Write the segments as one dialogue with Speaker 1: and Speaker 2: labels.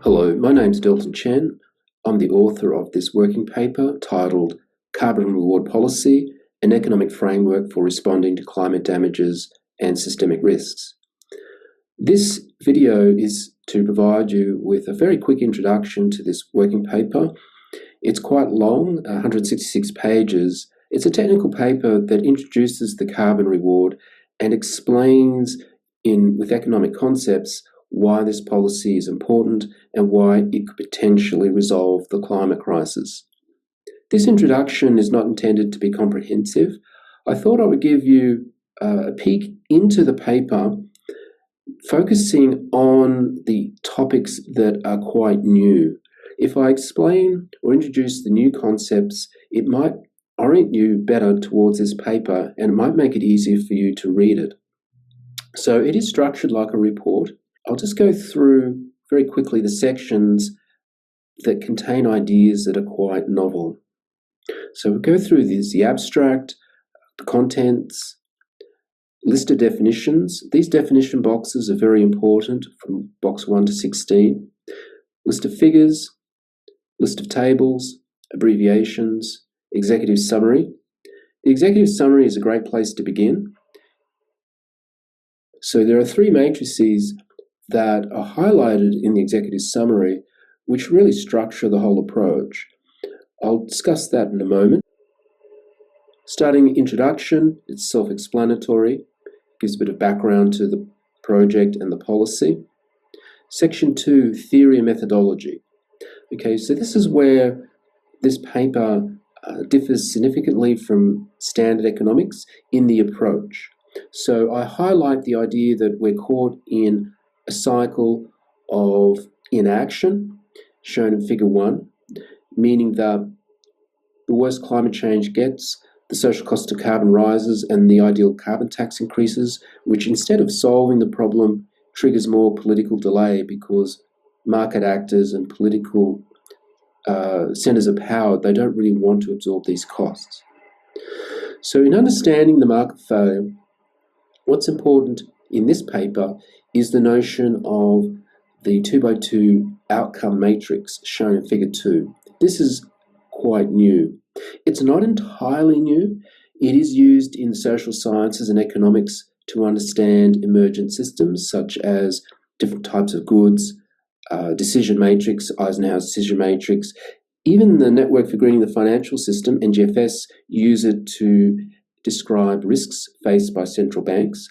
Speaker 1: Hello, my name's Delton Chen. I'm the author of this working paper titled Carbon Reward Policy, an Economic Framework for Responding to Climate Damages and Systemic Risks. This video is to provide you with a very quick introduction to this working paper. It's quite long, 166 pages. It's a technical paper that introduces the carbon reward and explains with economic concepts why this policy is important and why it could potentially resolve the climate crisis. This introduction is not intended to be comprehensive. I thought I would give you a peek into the paper, focusing on the topics that are quite new. If I explain or introduce the new concepts, it might orient you better towards this paper and it might make it easier for you to read it. So it is structured like a report. I'll just go through very quickly the sections that contain ideas that are quite novel. So we'll go through the abstract, the contents, list of definitions. These definition boxes are very important from box 1 to 16. List of figures, list of tables, abbreviations, executive summary. The executive summary is a great place to begin. So there are three matrices that are highlighted in the executive summary, which really structure the whole approach. I'll discuss that in a moment. Starting introduction, it's self-explanatory, gives a bit of background to the project and the policy. Section 2, theory and methodology. Okay, so this is where this paper differs significantly from standard economics in the approach. So I highlight the idea that we're caught in a cycle of inaction, shown in figure 1, meaning that the worse climate change gets, the social cost of carbon rises and the ideal carbon tax increases, which instead of solving the problem, triggers more political delay because market actors and political centers of power, they don't really want to absorb these costs. So in understanding the market failure, what's important in this paper is the notion of the 2x2 outcome matrix shown in figure 2. This is quite new. It's not entirely new. It is used in social sciences and economics to understand emergent systems such as different types of goods, decision matrix, Eisenhower's decision matrix. Even the Network for Greening the Financial System, NGFS, use it to describe risks faced by central banks.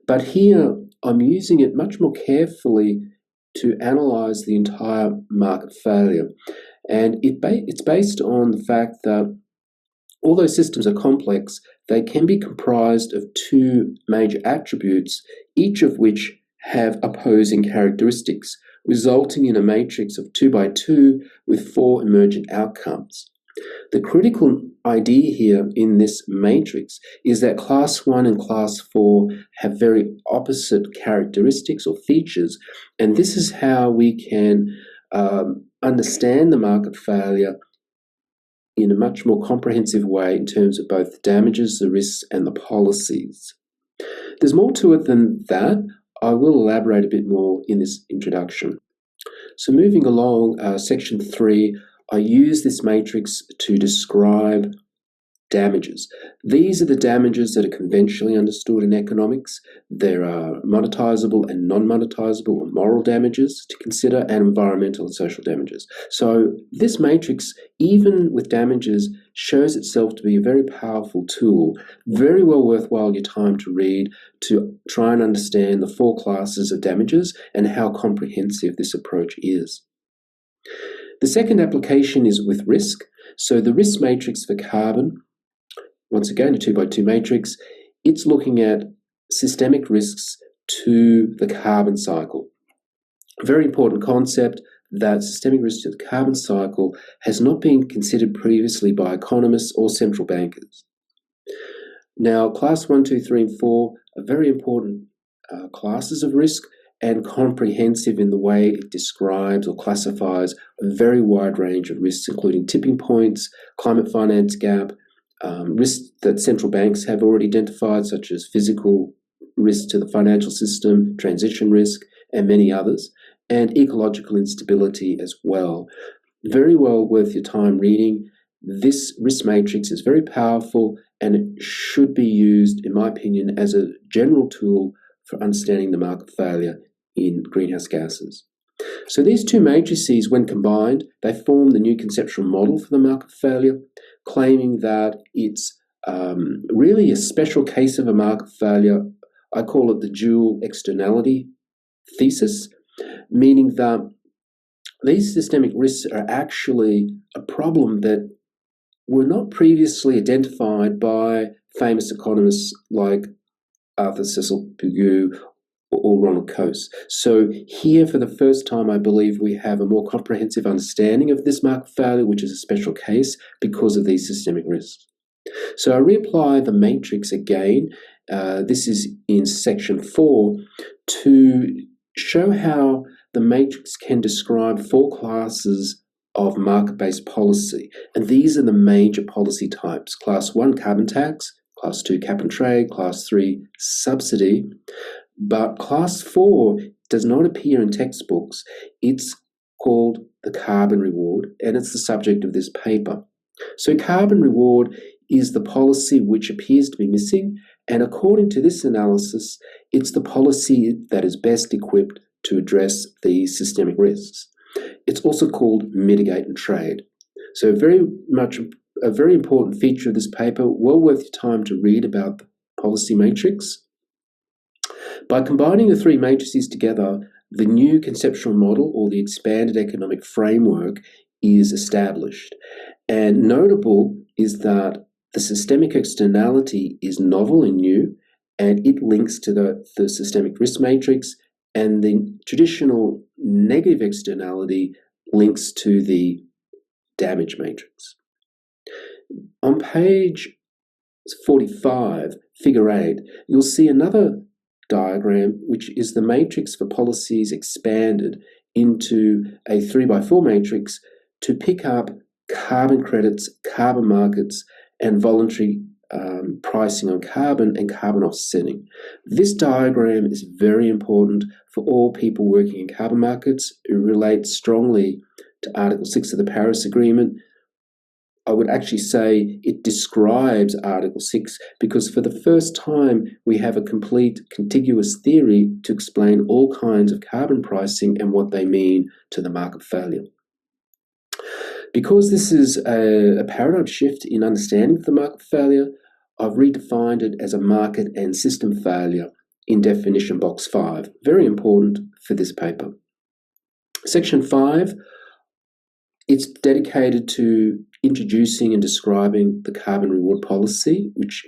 Speaker 1: But here, I'm using it much more carefully to analyze the entire market failure. And it's based on the fact that although systems are complex, they can be comprised of two major attributes, each of which have opposing characteristics, resulting in a matrix of 2x2 with 4 emergent outcomes. The critical idea here in this matrix is that class 1 and class 4 have very opposite characteristics or features, and this is how we can understand the market failure in a much more comprehensive way in terms of both the damages, the risks, and the policies. There's more to it than that. I will elaborate a bit more in this introduction. So moving along, section 3, I use this matrix to describe damages. These are the damages that are conventionally understood in economics. There are monetizable and non-monetizable or moral damages to consider, and environmental and social damages. So this matrix, even with damages, shows itself to be a very powerful tool, very well worthwhile your time to read to try and understand the 4 classes of damages and how comprehensive this approach is. The second application is with risk. So the risk matrix for carbon, once again, a 2x2 matrix, it's looking at systemic risks to the carbon cycle. A very important concept that systemic risk to the carbon cycle has not been considered previously by economists or central bankers. Now, class 1, 2, 3, and 4 are very important classes of risk and comprehensive in the way it describes or classifies a very wide range of risks, including tipping points, climate finance gap, risks that central banks have already identified, such as physical risk to the financial system, transition risk, and many others. and ecological instability as well. Very well worth your time reading. This risk matrix is very powerful and it should be used, in my opinion, as a general tool for understanding the market failure in greenhouse gases. So these two matrices, when combined, they form the new conceptual model for the market failure, claiming that it's really a special case of a market failure. I call it the dual externality thesis, meaning that these systemic risks are actually a problem that were not previously identified by famous economists like Arthur Cecil Pigou or Ronald Coase. So here, for the first time, I believe we have a more comprehensive understanding of this market failure, which is a special case because of these systemic risks. So I reapply the matrix again. This is in section 4 to show how the matrix can describe 4 classes of market-based policy. And these are the major policy types: Class 1, carbon tax; Class 2, cap and trade; Class 3, subsidy. But Class 4 does not appear in textbooks. It's called the carbon reward, and it's the subject of this paper. So carbon reward is the policy which appears to be missing, and according to this analysis, it's the policy that is best equipped to address these systemic risks. It's also called mitigate and trade. So very much a very important feature of this paper, well worth your time to read about the policy matrix. By combining the 3 matrices together, the new conceptual model, or the expanded economic framework, is established. And notable is that the systemic externality is novel and new, and it links to the systemic risk matrix, and the traditional negative externality links to the damage matrix. On page 45, figure 8, you'll see another diagram, which is the matrix for policies expanded into a 3x4 matrix to pick up carbon credits, carbon markets, and voluntary pricing on carbon and carbon offsetting. This diagram is very important for all people working in carbon markets. It relates strongly to Article 6 of the Paris Agreement. I would actually say it describes Article 6 because for the first time we have a complete contiguous theory to explain all kinds of carbon pricing and what they mean to the market failure. Because this is a paradigm shift in understanding of the market failure, I've redefined it as a market and system failure in definition box 5. Very important for this paper. Section 5, it's dedicated to introducing and describing the carbon reward policy, which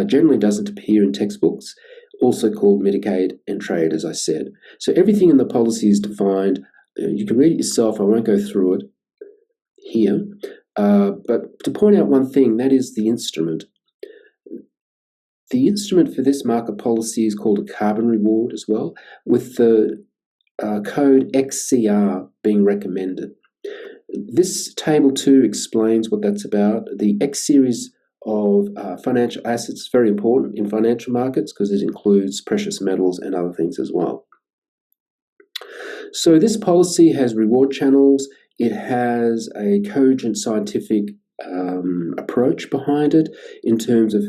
Speaker 1: generally doesn't appear in textbooks, also called mitigate and trade, as I said. So everything in the policy is defined. You can read it yourself. I won't go through it here. But to point out one thing, that is the instrument. The instrument for this market policy is called a carbon reward as well, with the code XCR being recommended. This table 2 explains what that's about. The X series of financial assets is very important in financial markets because it includes precious metals and other things as well. So this policy has reward channels. It has a cogent scientific approach behind it in terms of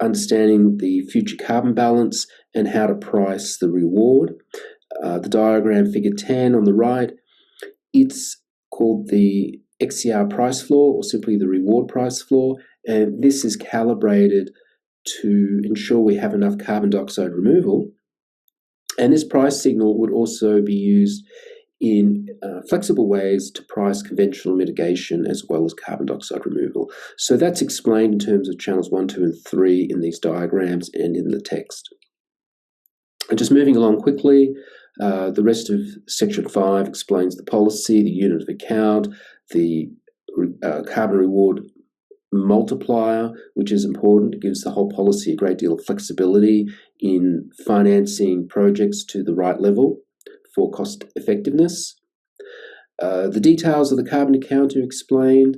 Speaker 1: understanding the future carbon balance and how to price the reward. The diagram figure 10 on the right, it's called the XCR price floor, or simply the reward price floor, and this is calibrated to ensure we have enough carbon dioxide removal. And this price signal would also be used in flexible ways to price conventional mitigation as well as carbon dioxide removal. So that's explained in terms of channels 1, 2, and 3 in these diagrams and in the text. And just moving along quickly, the rest of section 5 explains the policy, the unit of account, the carbon reward multiplier, which is important. It gives the whole policy a great deal of flexibility in financing projects to the right level for cost effectiveness. The details of the carbon account are explained,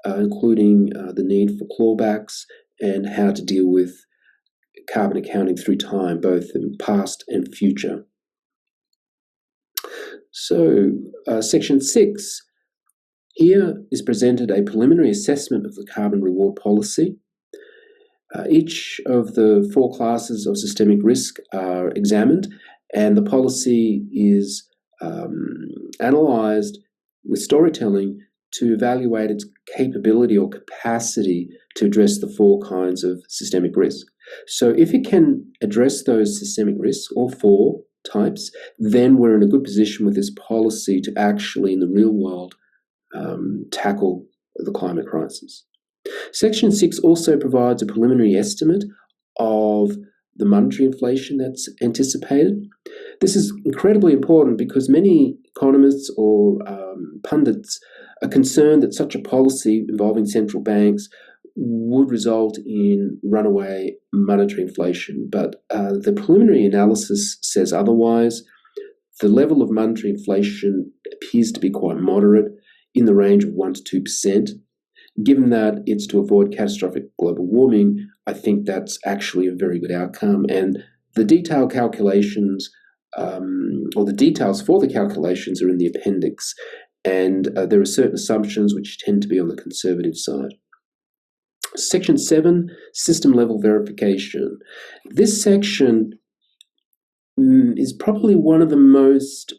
Speaker 1: including the need for clawbacks and how to deal with carbon accounting through time, both in past and future. So, Section 6, here is presented a preliminary assessment of the carbon reward policy. Each of the 4 classes of systemic risk are examined, and the policy is analysed with storytelling to evaluate its capability or capacity to address the 4 kinds of systemic risk. So if it can address those systemic risks, all 4 types, then we're in a good position with this policy to actually, in the real world, tackle the climate crisis. Section 6 also provides a preliminary estimate of the monetary inflation that's anticipated. This is incredibly important because many economists or pundits are concerned that such a policy involving central banks would result in runaway monetary inflation. But the preliminary analysis says otherwise. The level of monetary inflation appears to be quite moderate, in the range of 1 to 2%. Given that it's to avoid catastrophic global warming, I think that's actually a very good outcome. And the detailed calculations, or the details for the calculations, are in the appendix. And there are certain assumptions which tend to be on the conservative side. Section 7, system level verification. This section is probably one of the most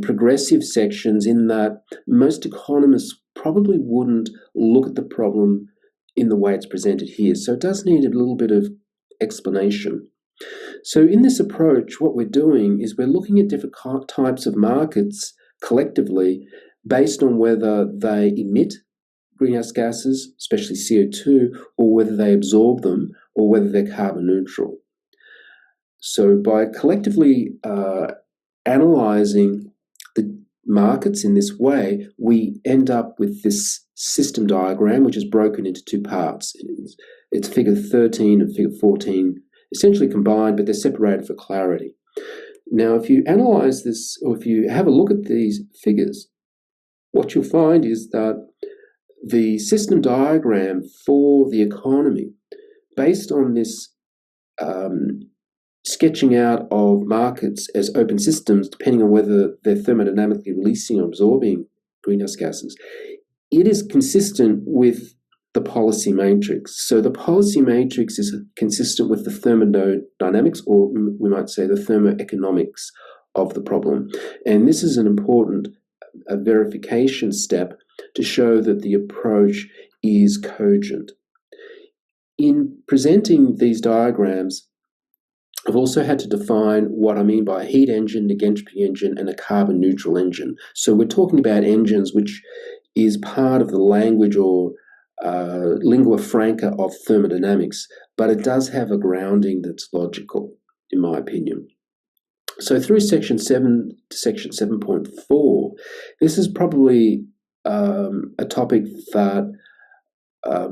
Speaker 1: progressive sections, in that most economists probably wouldn't look at the problem in the way it's presented here. So it does need a little bit of explanation. So in this approach, what we're doing is we're looking at different types of markets collectively based on whether they emit greenhouse gases, especially CO2, or whether they absorb them, or whether they're carbon neutral. So by collectively analysing the markets in this way, we end up with this system diagram, which is broken into 2 parts. It's figure 13 and figure 14, essentially combined, but they're separated for clarity. Now, if you analyse this, or if you have a look at these figures, what you'll find is that the system diagram for the economy, based on this sketching out of markets as open systems, depending on whether they're thermodynamically releasing or absorbing greenhouse gases, it is consistent with the policy matrix. So the policy matrix is consistent with the thermodynamics, or we might say the thermoeconomics of the problem. And this is an important verification step to show that the approach is cogent. In presenting these diagrams, I've also had to define what I mean by a heat engine, an entropy engine, and a carbon neutral engine. So we're talking about engines, which is part of the language or lingua franca of thermodynamics, but it does have a grounding that's logical, in my opinion. So through section 7 to section 7.4, this is probably a topic that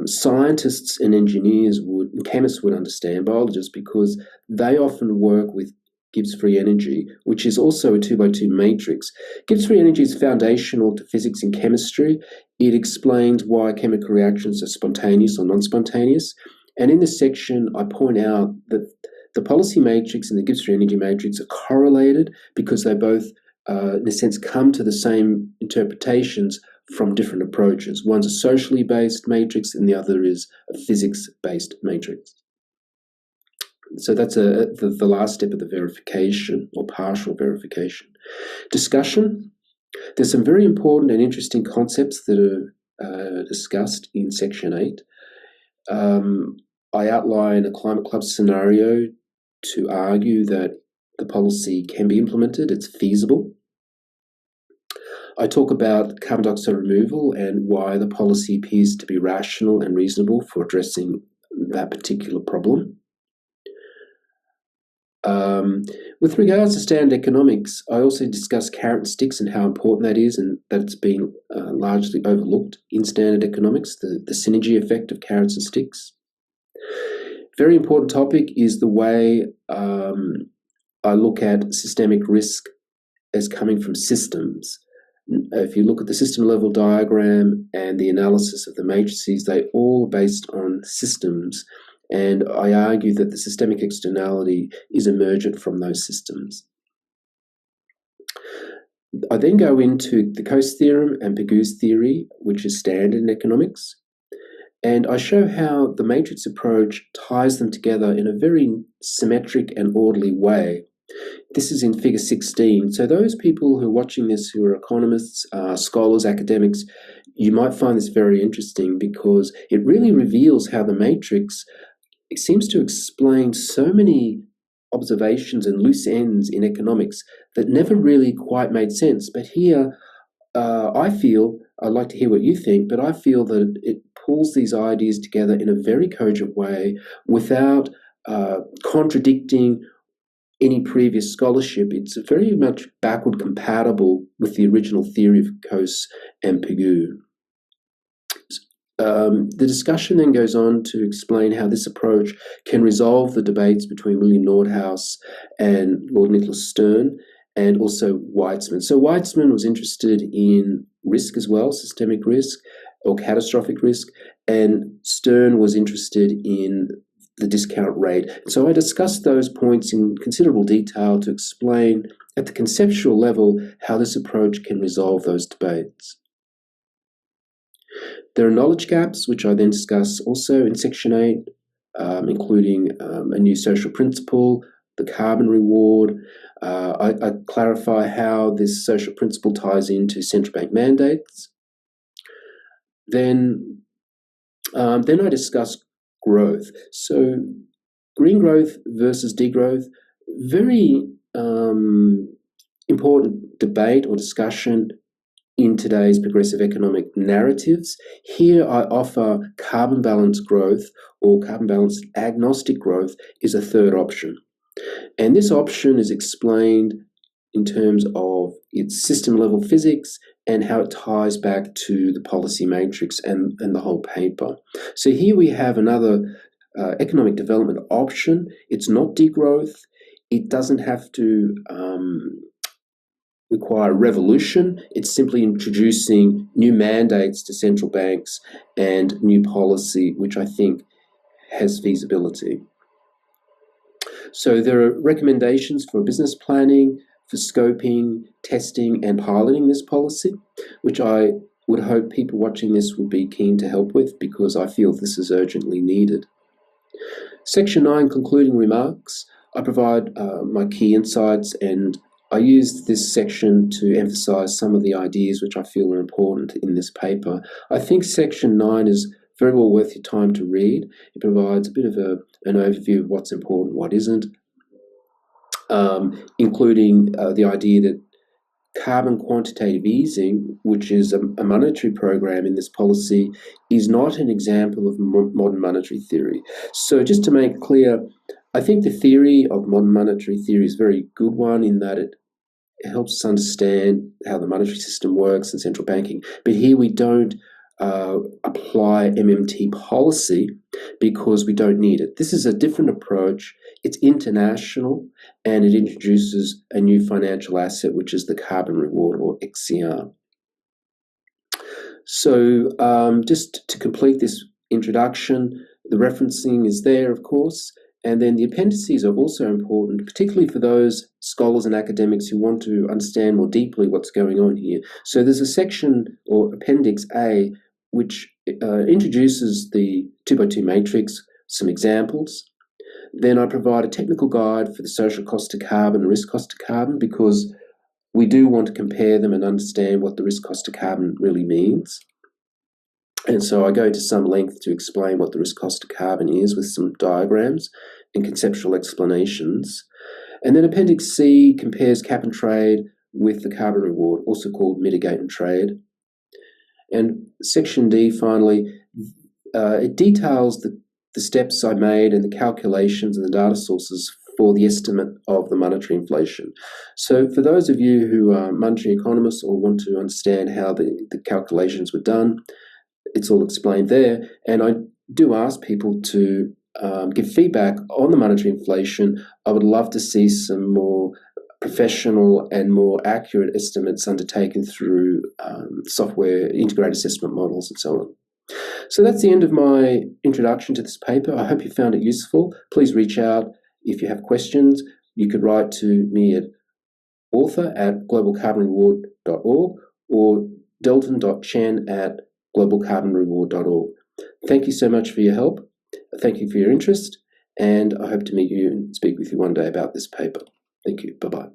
Speaker 1: scientists and engineers and chemists would understand, biologists, because they often work with Gibbs free energy, which is also a 2x2 matrix. Gibbs free energy is foundational to physics and chemistry. It explains why chemical reactions are spontaneous or non-spontaneous. And in this section, I point out that the policy matrix and the Gibbs free energy matrix are correlated because they both, in a sense, come to the same interpretations from different approaches. One's a socially based matrix and the other is a physics-based matrix. So that's the last step of the verification, or partial verification. Discussion. There's some very important and interesting concepts that are discussed in section 8. I outline a climate club scenario to argue that the policy can be implemented, it's feasible. I talk about carbon dioxide removal and why the policy appears to be rational and reasonable for addressing that particular problem. With regards to standard economics, I also discuss carrot and sticks and how important that is, and that it's been largely overlooked in standard economics, the synergy effect of carrots and sticks. Very important topic is the way I look at systemic risk as coming from systems. If you look at the system level diagram and the analysis of the matrices, they all are based on systems. And I argue that the systemic externality is emergent from those systems. I then go into the Coase theorem and Pegue's theory, which is standard in economics. And I show how the matrix approach ties them together in a very symmetric and orderly way. This is in figure 16. So those people who are watching this who are economists, scholars, academics, you might find this very interesting because it really reveals how the matrix, it seems to explain so many observations and loose ends in economics that never really quite made sense. But here, I feel, I'd like to hear what you think, but I feel that it pulls these ideas together in a very cogent way without contradicting any previous scholarship. It's very much backward compatible with the original theory of Coase and Pegu. The discussion then goes on to explain how this approach can resolve the debates between William Nordhaus and Lord Nicholas Stern, and also Weitzman. So Weitzman was interested in risk as well, systemic risk or catastrophic risk, and Stern was interested in the discount rate. So I discussed those points in considerable detail to explain at the conceptual level how this approach can resolve those debates. There are knowledge gaps, which I then discuss also in Section 8, including a new social principle, the carbon reward. I clarify how this social principle ties into central bank mandates. Then I discuss growth. So green growth versus degrowth, very important debate or discussion in today's progressive economic narratives. Here I offer carbon balance growth, or carbon balance agnostic growth is a third option. And this option is explained in terms of its system level physics and how it ties back to the policy matrix and the whole paper. So here we have another economic development option. It's not degrowth. It doesn't have to require revolution. It's simply introducing new mandates to central banks and new policy, which I think has feasibility. So there are recommendations for business planning, for scoping, testing, and piloting this policy, which I would hope people watching this would be keen to help with, because I feel this is urgently needed. Section 9, concluding remarks. I provide my key insights, and I use this section to emphasize some of the ideas which I feel are important in this paper. I think Section 9 is very well worth your time to read. It provides a bit of an overview of what's important, what isn't, including the idea that carbon quantitative easing, which is a monetary program in this policy, is not an example of modern monetary theory. So just to make clear, I think the theory of modern monetary theory is a very good one in that it helps us understand how the monetary system works and central banking. But here we don't apply MMT policy because we don't need it. This is a different approach. It's international, and it introduces a new financial asset, which is the carbon reward, or XCR. So just to complete this introduction, the referencing is there, of course, and then the appendices are also important, particularly for those scholars and academics who want to understand more deeply what's going on here. So there's a section, or Appendix A, which introduces the 2x2 matrix, some examples. Then I provide a technical guide for the social cost of carbon and risk cost of carbon, because we do want to compare them and understand what the risk cost of carbon really means. And so I go to some length to explain what the risk cost of carbon is with some diagrams and conceptual explanations. And then Appendix C compares cap and trade with the carbon reward, also called mitigate and trade. And Section D, finally, it details the steps I made and the calculations and the data sources for the estimate of the monetary inflation. So for those of you who are monetary economists or want to understand how the calculations were done, it's all explained there. And I do ask people to give feedback on the monetary inflation. I would love to see some more professional and more accurate estimates undertaken through software integrated assessment models and so on. So that's the end of my introduction to this paper. I hope you found it useful. Please reach out if you have questions. You could write to me at author@globalcarbonreward.org or delton.chen@globalcarbonreward.org. Thank you so much for your help. Thank you for your interest, and I hope to meet you and speak with you one day about this paper. Thank you. Bye-bye.